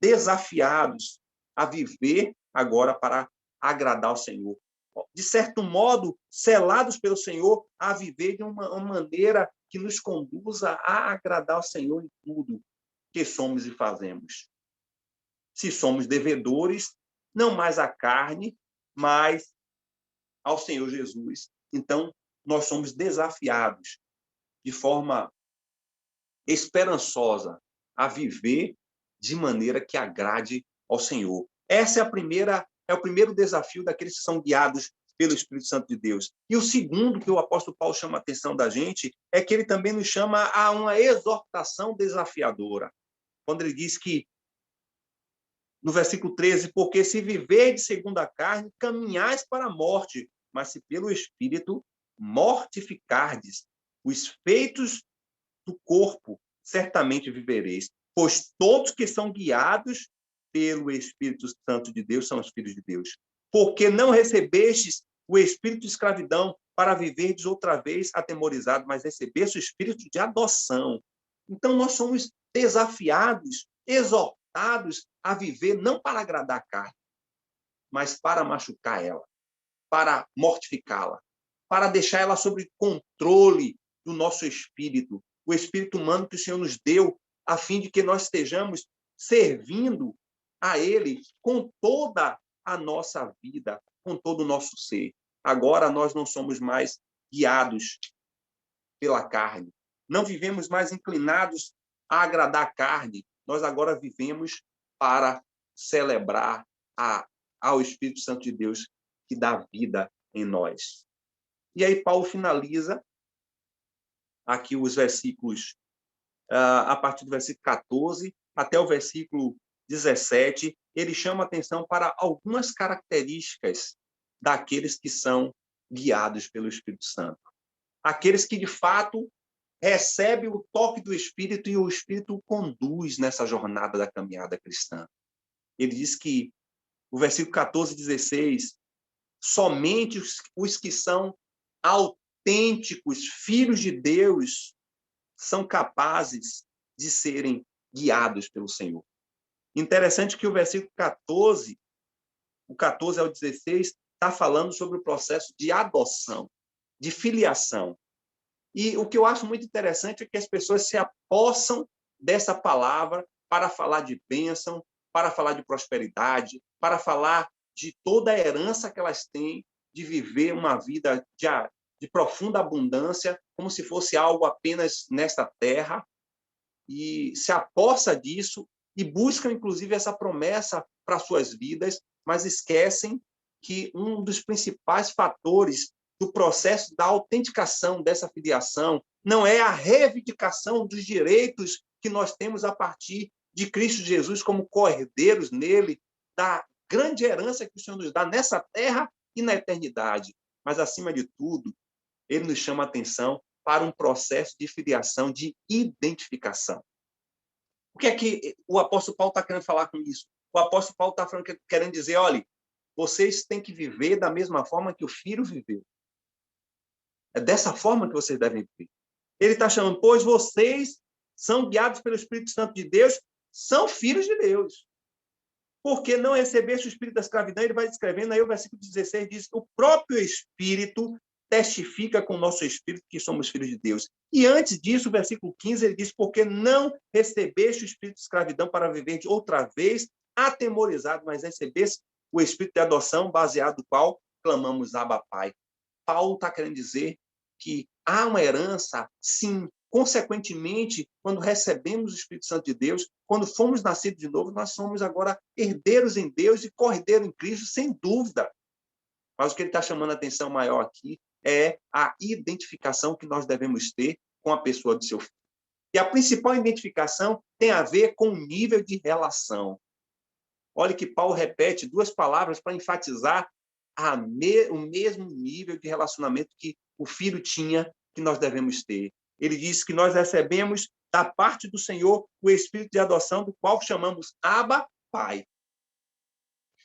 desafiados a viver agora para agradar ao Senhor. De certo modo, selados pelo Senhor a viver de uma maneira que nos conduza a agradar ao Senhor em tudo que somos e fazemos. Se somos devedores, não mais à carne, mas ao Senhor Jesus. Então, nós somos desafiados de forma esperançosa a viver de maneira que agrade ao Senhor. Essa é o primeiro desafio daqueles que são guiados pelo Espírito Santo de Deus. E o segundo que o apóstolo Paulo chama a atenção da gente é que ele também nos chama a uma exortação desafiadora. Quando ele diz que, no versículo 13, porque se viverdes segundo a carne, caminhais para a morte, mas se pelo Espírito mortificardes os feitos do corpo, certamente vivereis. Pois todos que são guiados pelo Espírito Santo de Deus são os filhos de Deus. Porque não recebestes o espírito de escravidão para viverdes outra vez atemorizados, mas recebeste o espírito de adoção. Então, nós somos desafiados, exortados a viver não para agradar a carne, mas para machucar ela, para mortificá-la, para deixar ela sob controle do nosso espírito, o espírito humano que o Senhor nos deu, a fim de que nós estejamos servindo a Ele com toda a nossa vida, com todo o nosso ser. Agora nós não somos mais guiados pela carne. Não vivemos mais inclinados a agradar a carne. Nós agora vivemos para celebrar ao Espírito Santo de Deus que dá vida em nós. E aí Paulo finaliza aqui os versículos, a partir do versículo 14 até o versículo 17, ele chama atenção para algumas características daqueles que são guiados pelo Espírito Santo. Aqueles que, de fato, recebem o toque do Espírito e o Espírito o conduz nessa jornada da caminhada cristã. Ele diz que, o versículo 14 e 16, somente os que são autênticos filhos de Deus são capazes de serem guiados pelo Senhor. Interessante que o versículo 14, o 14 ao 16, está falando sobre o processo de adoção, de filiação. E o que eu acho muito interessante é que as pessoas se apossam dessa palavra para falar de bênção, para falar de prosperidade, para falar de toda a herança que elas têm de viver uma vida de profunda abundância, como se fosse algo apenas nesta terra, e se apossa disso e buscam, inclusive, essa promessa para suas vidas, mas esquecem que um dos principais fatores do processo da autenticação dessa filiação não é a reivindicação dos direitos que nós temos a partir de Cristo Jesus como co-herdeiros nele, da grande herança que o Senhor nos dá nessa terra e na eternidade. Mas, acima de tudo, ele nos chama a atenção para um processo de filiação, de identificação. O que é que o apóstolo Paulo está querendo falar com isso? O apóstolo Paulo está querendo dizer, olha, vocês têm que viver da mesma forma que o filho viveu. É dessa forma que vocês devem viver. Ele está chamando, pois vocês são guiados pelo Espírito Santo de Deus, são filhos de Deus. Porque não recebeste o espírito da escravidão, ele vai descrevendo, aí o versículo 16 diz, o próprio Espírito testifica com o nosso espírito que somos filhos de Deus. E antes disso, o versículo 15, ele diz, porque não recebeste o espírito de escravidão para viver de outra vez atemorizado, mas recebeste o espírito de adoção, baseado no qual clamamos Abba, Pai. Paulo está querendo dizer que há uma herança, sim. Consequentemente, quando recebemos o Espírito Santo de Deus, quando fomos nascidos de novo, nós somos agora herdeiros em Deus e co-herdeiros em Cristo, sem dúvida. Mas o que ele está chamando a atenção maior aqui é a identificação que nós devemos ter com a pessoa do seu filho. E a principal identificação tem a ver com o nível de relação. Olha que Paulo repete duas palavras para enfatizar o mesmo nível de relacionamento que o filho tinha, que nós devemos ter. Ele diz que nós recebemos da parte do Senhor o espírito de adoção, do qual chamamos Abba, Pai.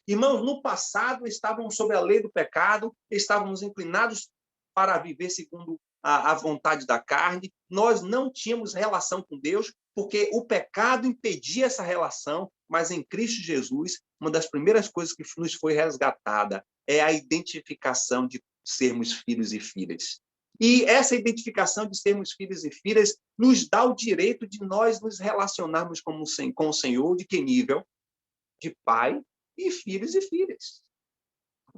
Irmãos, no passado estávamos sob a lei do pecado, estávamos inclinados para viver segundo a vontade da carne, nós não tínhamos relação com Deus, porque o pecado impedia essa relação, mas em Cristo Jesus, uma das primeiras coisas que nos foi resgatada é a identificação de sermos filhos e filhas. E essa identificação de sermos filhos e filhas nos dá o direito de nós nos relacionarmos com o Senhor, de que nível? De pai e filhos e filhas.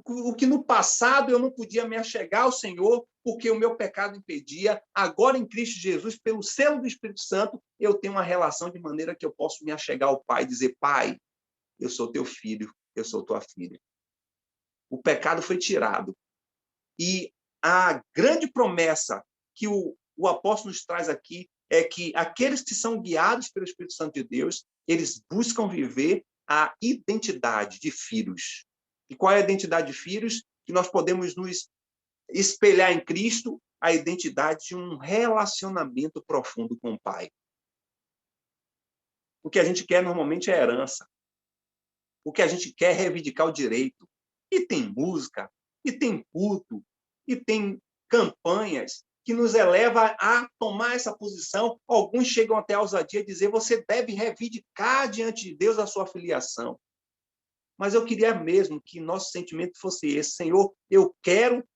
O que no passado eu não podia me achegar ao Senhor, porque o meu pecado impedia, agora em Cristo Jesus, pelo selo do Espírito Santo, eu tenho uma relação de maneira que eu posso me achegar ao Pai e dizer, Pai, eu sou teu filho, eu sou tua filha. O pecado foi tirado. E a grande promessa que o apóstolo nos traz aqui é que aqueles que são guiados pelo Espírito Santo de Deus, eles buscam viver a identidade de filhos. E qual é a identidade de filhos? Que nós podemos nos espelhar em Cristo, a identidade de um relacionamento profundo com o Pai. O que a gente quer normalmente é herança. O que a gente quer é reivindicar o direito. E tem música, e tem culto, e tem campanhas que nos eleva a tomar essa posição. Alguns chegam até a ousadia dizer, você deve reivindicar diante de Deus a sua filiação. Mas eu queria mesmo que nosso sentimento fosse esse, Senhor, eu quero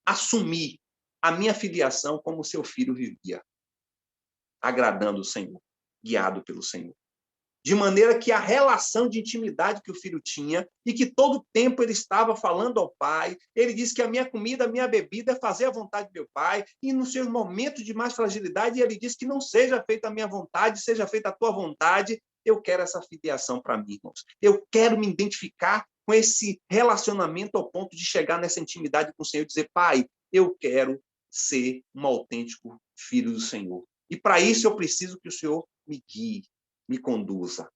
assumir a minha filiação como seu filho vivia, agradando o Senhor, guiado pelo Senhor. De maneira que a relação de intimidade que o filho tinha, e que todo tempo ele estava falando ao pai, ele disse que a minha comida, a minha bebida é fazer a vontade do meu pai, e nos seus momentos de mais fragilidade, ele disse que não seja feita a minha vontade, seja feita a tua vontade. Eu quero essa filiação para mim, irmãos. Eu quero me identificar com esse relacionamento ao ponto de chegar nessa intimidade com o Senhor e dizer, Pai, eu quero ser um autêntico filho do Senhor. E para isso eu preciso que o Senhor me guie, me conduza.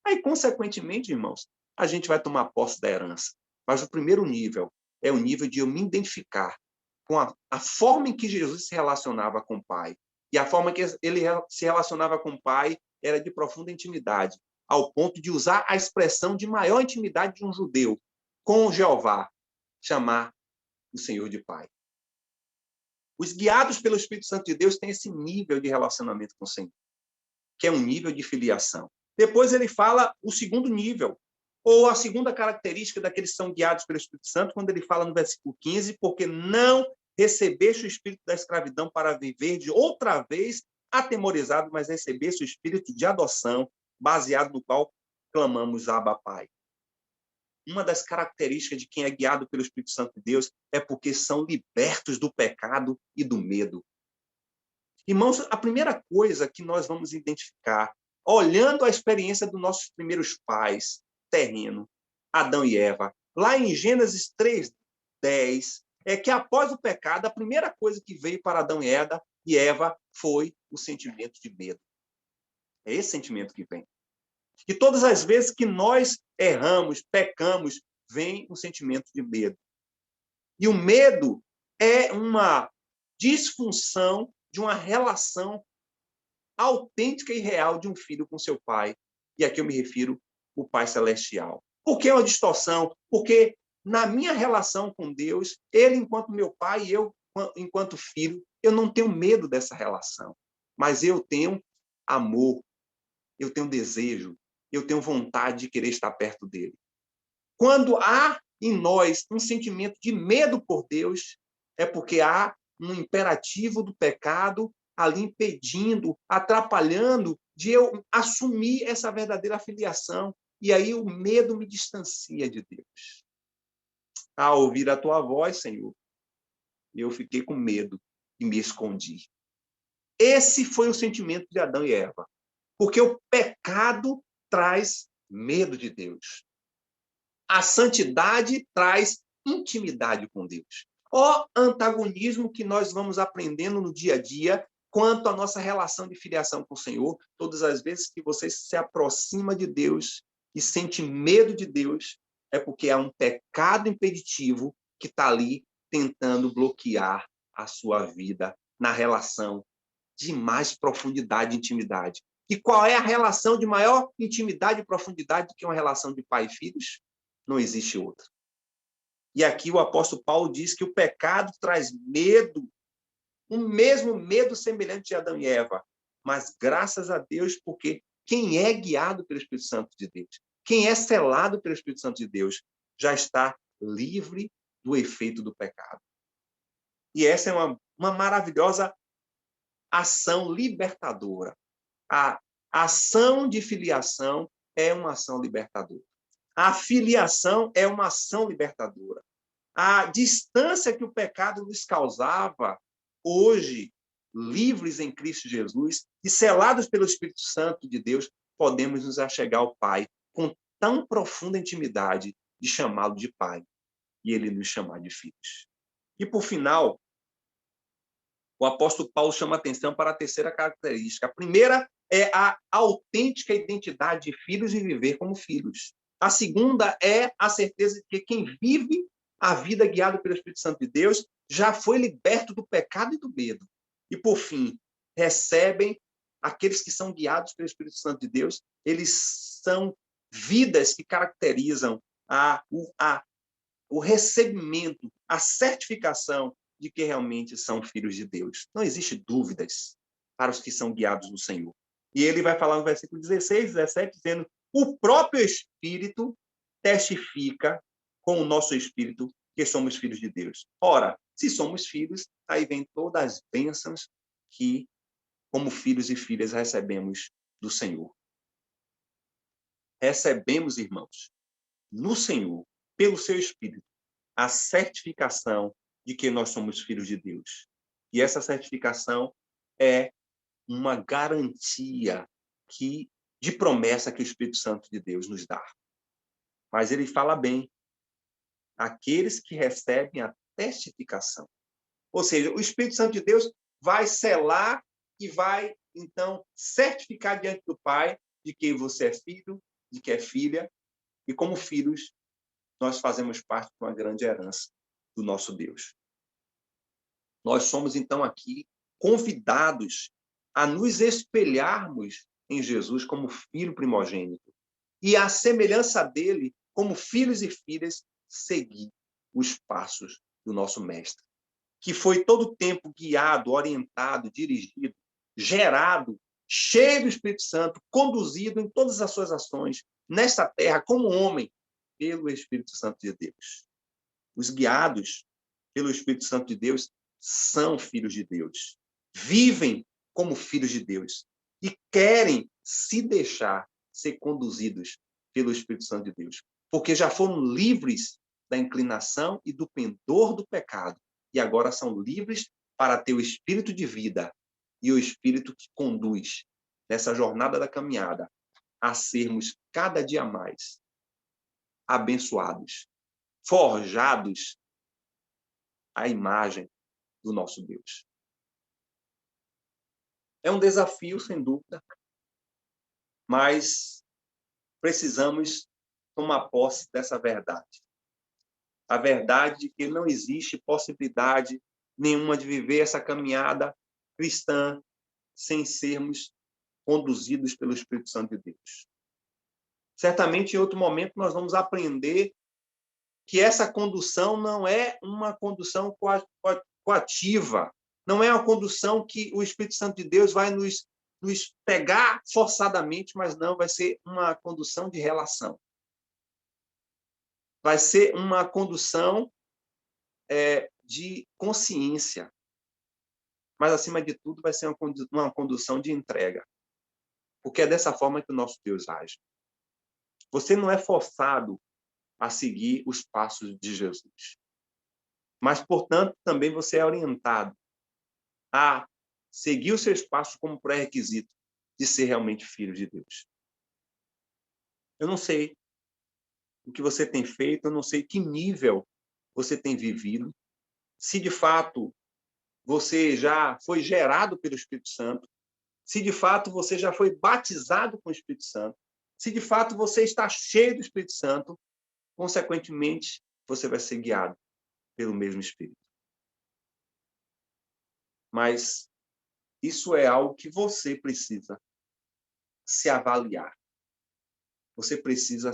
Aí, consequentemente, irmãos, a gente vai tomar posse da herança. Mas o primeiro nível é o nível de eu me identificar com a forma em que Jesus se relacionava com o Pai. E a forma que ele se relacionava com o Pai era de profunda intimidade, ao ponto de usar a expressão de maior intimidade de um judeu com Jeová, chamar o Senhor de Pai. Os guiados pelo Espírito Santo de Deus têm esse nível de relacionamento com o Senhor, que é um nível de filiação. Depois ele fala o segundo nível, ou a segunda característica daqueles que são guiados pelo Espírito Santo, quando ele fala no versículo 15, porque não recebeste o espírito da escravidão para viver de outra vez atemorizado, mas recebeste o espírito de adoção, baseado no qual clamamos Abba, Pai. uma das características de quem é guiado pelo Espírito Santo de Deus é porque são libertos do pecado e do medo. Irmãos, a primeira coisa que nós vamos identificar, olhando a experiência dos nossos primeiros pais, terreno, Adão e Eva, lá em Gênesis 3:10, é que após o pecado, a primeira coisa que veio para Adão e Eva foi o sentimento de medo. É esse sentimento que vem. E todas as vezes que nós erramos, pecamos, vem um sentimento de medo. E o medo é uma disfunção de uma relação autêntica e real de um filho com seu pai. E aqui eu me refiro ao Pai Celestial. Por que uma distorção? Porque na minha relação com Deus, ele enquanto meu pai e eu enquanto filho, eu não tenho medo dessa relação. Mas eu tenho amor, eu tenho desejo, eu tenho vontade de querer estar perto dele. Quando há em nós um sentimento de medo por Deus, é porque há um imperativo do pecado ali impedindo, atrapalhando de eu assumir essa verdadeira filiação. E aí o medo me distancia de Deus. Ao ouvir a tua voz, Senhor, eu fiquei com medo e me escondi. Esse foi o sentimento de Adão e Eva. Porque o pecado traz medo de Deus. A santidade traz intimidade com Deus. O antagonismo que nós vamos aprendendo no dia a dia quanto à nossa relação de filiação com o Senhor, todas as vezes que você se aproxima de Deus e sente medo de Deus, é porque há um pecado impeditivo que está ali tentando bloquear a sua vida na relação de mais profundidade e intimidade. E qual é a relação de maior intimidade e profundidade do que uma relação de pai e filhos? Não existe outra. E aqui o apóstolo Paulo diz que o pecado traz medo, o mesmo medo semelhante de Adão e Eva. Mas graças a Deus, porque quem é guiado pelo Espírito Santo de Deus, quem é selado pelo Espírito Santo de Deus, já está livre do efeito do pecado. E essa é uma maravilhosa ação libertadora. A ação de filiação é uma ação libertadora. A filiação é uma ação libertadora. A distância que o pecado nos causava, hoje, livres em Cristo Jesus e selados pelo Espírito Santo de Deus, podemos nos achegar ao Pai com tão profunda intimidade de chamá-lo de Pai e ele nos chamar de filhos. E, por final, o apóstolo Paulo chama atenção para a terceira característica. A primeira é a autêntica identidade de filhos e viver como filhos. A segunda é a certeza de que quem vive a vida guiado pelo Espírito Santo de Deus já foi liberto do pecado e do medo. E, por fim, recebem aqueles que são guiados pelo Espírito Santo de Deus, eles são vidas que caracterizam o recebimento, a certificação de que realmente são filhos de Deus. Não existe dúvidas para os que são guiados no Senhor. E ele vai falar no versículo 16, 17, dizendo: o próprio Espírito testifica com o nosso Espírito que somos filhos de Deus. Ora, se somos filhos, aí vem todas as bênçãos que, como filhos e filhas, recebemos do Senhor. Recebemos, irmãos, no Senhor, pelo seu Espírito, a certificação de que nós somos filhos de Deus. E essa certificação é uma garantia de promessa que o Espírito Santo de Deus nos dá. Mas ele fala bem, aqueles que recebem a testificação. Ou seja, o Espírito Santo de Deus vai selar e vai, então, certificar diante do Pai de que você é filho, de que é filha, e como filhos, nós fazemos parte de uma grande herança do nosso Deus. Nós somos, então, aqui convidados a nos espelharmos em Jesus como filho primogênito e, à semelhança dele, como filhos e filhas, seguir os passos do nosso Mestre, que foi todo o tempo guiado, orientado, dirigido, gerado, cheio do Espírito Santo, conduzido em todas as suas ações nesta terra como homem pelo Espírito Santo de Deus. Os guiados pelo Espírito Santo de Deus são filhos de Deus, vivem como filhos de Deus e querem se deixar ser conduzidos pelo Espírito Santo de Deus. porque já foram livres da inclinação e do pendor do pecado, e agora são livres para ter o espírito de vida e o espírito que conduz nessa jornada da caminhada a sermos cada dia mais abençoados, forjados à imagem do nosso Deus. É um desafio, sem dúvida, mas precisamos tomar posse dessa verdade. A verdade de que não existe possibilidade nenhuma de viver essa caminhada cristã sem sermos conduzidos pelo Espírito Santo de Deus. Certamente, em outro momento, nós vamos aprender que essa condução não é uma condução coativa, não é uma condução que o Espírito Santo de Deus vai nos pegar forçadamente, mas não, vai ser uma condução de relação. Vai ser uma condução de consciência. Mas, acima de tudo, vai ser uma condução de entrega. Porque é dessa forma que o nosso Deus age. Você não é forçado a seguir os passos de Jesus. Mas, portanto, também você é orientado a seguir os seus passos como pré-requisito de ser realmente filho de Deus. Eu não sei o que você tem feito, eu não sei que nível você tem vivido, se de fato você já foi gerado pelo Espírito Santo, se de fato você já foi batizado com o Espírito Santo, se de fato você está cheio do Espírito Santo, consequentemente, você vai ser guiado pelo mesmo Espírito. Mas isso é algo que você precisa se avaliar. Você precisa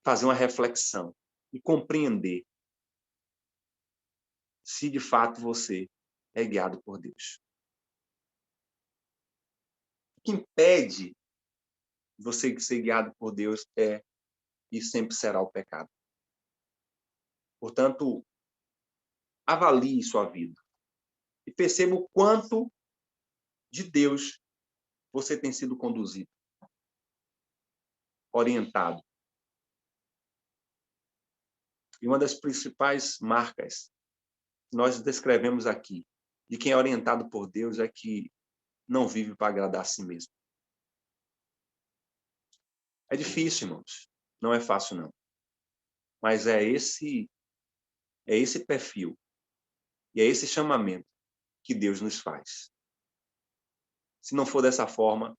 fazer uma reflexão e compreender se de fato você é guiado por Deus. O que impede você de ser guiado por Deus é e sempre será o pecado. Portanto, avalie sua vida e perceba o quanto de Deus você tem sido conduzido, orientado. E uma das principais marcas que nós descrevemos aqui de quem é orientado por Deus é que não vive para agradar a si mesmo. É difícil, irmãos. Não é fácil, não. Mas é esse perfil e é esse chamamento que Deus nos faz. Se não for dessa forma,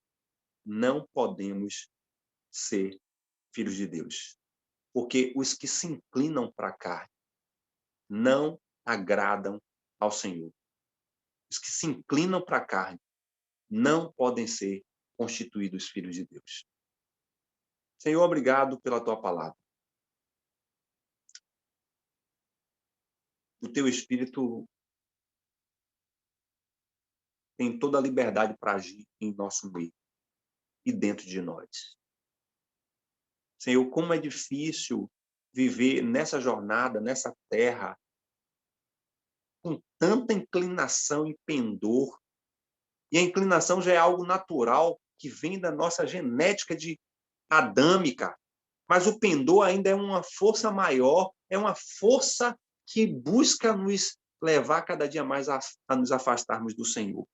não podemos ser filhos de Deus. Porque os que se inclinam para a carne não agradam ao Senhor. Os que se inclinam para a carne não podem ser constituídos filhos de Deus. Senhor, obrigado pela tua palavra. O teu Espírito tem toda a liberdade para agir em nosso meio e dentro de nós. Senhor, como é difícil viver nessa jornada, nessa terra, com tanta inclinação e pendor. E a inclinação já é algo natural, que vem da nossa genética de adâmica. Mas o pendor ainda é uma força maior, é uma força que busca nos levar cada dia mais a nos afastarmos do Senhor.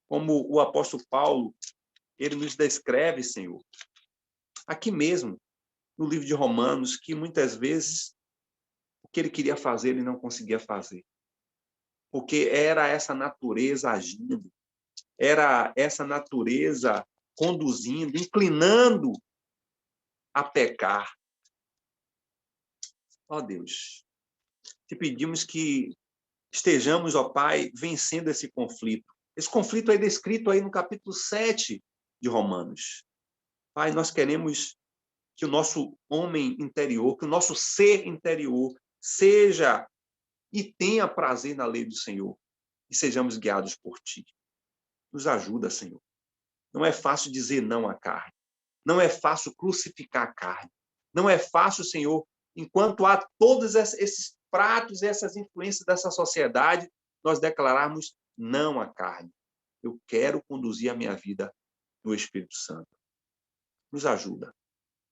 Como o apóstolo Paulo, ele nos descreve, Senhor, aqui mesmo, no livro de Romanos, que muitas vezes o que ele queria fazer, ele não conseguia fazer. Porque era essa natureza agindo, era essa natureza conduzindo, inclinando a pecar. Ó Deus, te pedimos que estejamos, ó Pai, vencendo esse conflito. Esse conflito é descrito aí no capítulo 7 de Romanos. Pai, nós queremos que o nosso homem interior, que o nosso ser interior seja e tenha prazer na lei do Senhor e sejamos guiados por Ti. Nos ajuda, Senhor. Não é fácil dizer não à carne. Não é fácil crucificar a carne. Não é fácil, Senhor, enquanto há todos esses pratos e essas influências dessa sociedade, nós declararmos não à carne. Eu quero conduzir a minha vida no Espírito Santo. Nos ajuda.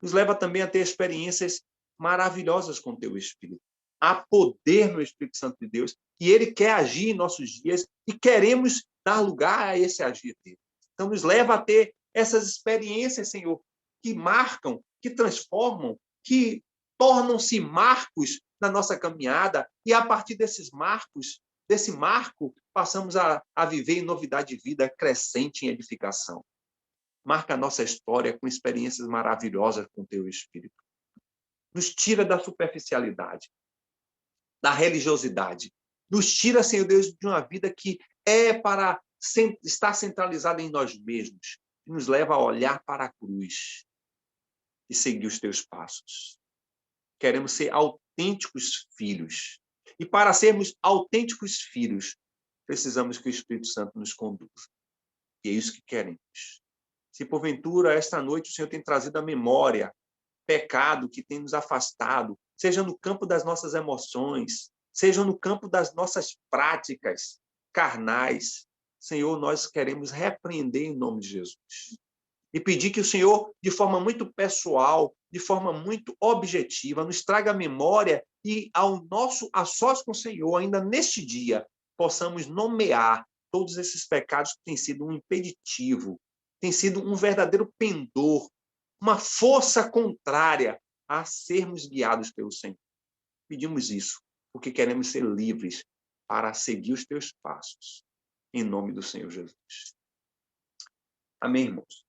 nos leva também a ter experiências maravilhosas com o teu Espírito. Há poder no Espírito Santo de Deus e ele quer agir em nossos dias e queremos dar lugar a esse agir dele. Então, nos leva a ter essas experiências, Senhor, que marcam, que transformam, que tornam-se marcos na nossa caminhada e, a partir desses marcos, desse marco, passamos a viver em novidade de vida, crescente em edificação. Marca a nossa história com experiências maravilhosas com o teu Espírito. Nos tira da superficialidade, da religiosidade. Nos tira, Senhor Deus, de uma vida que é para estar centralizada em nós mesmos. E nos leva a olhar para a cruz e seguir os teus passos. Queremos ser autênticos filhos. E para sermos autênticos filhos, precisamos que o Espírito Santo nos conduza. E é isso que queremos. Se porventura esta noite o Senhor tem trazido à memória pecado que tem nos afastado, seja no campo das nossas emoções, seja no campo das nossas práticas carnais, Senhor, nós queremos repreender em nome de Jesus. E pedir que o Senhor, de forma muito pessoal, de forma muito objetiva, nos traga a memória e a sós com o Senhor, ainda neste dia, possamos nomear todos esses pecados que têm sido um impeditivo, têm sido um verdadeiro pendor, uma força contrária a sermos guiados pelo Senhor. Pedimos isso, porque queremos ser livres para seguir os teus passos. Em nome do Senhor Jesus. Amém, irmãos?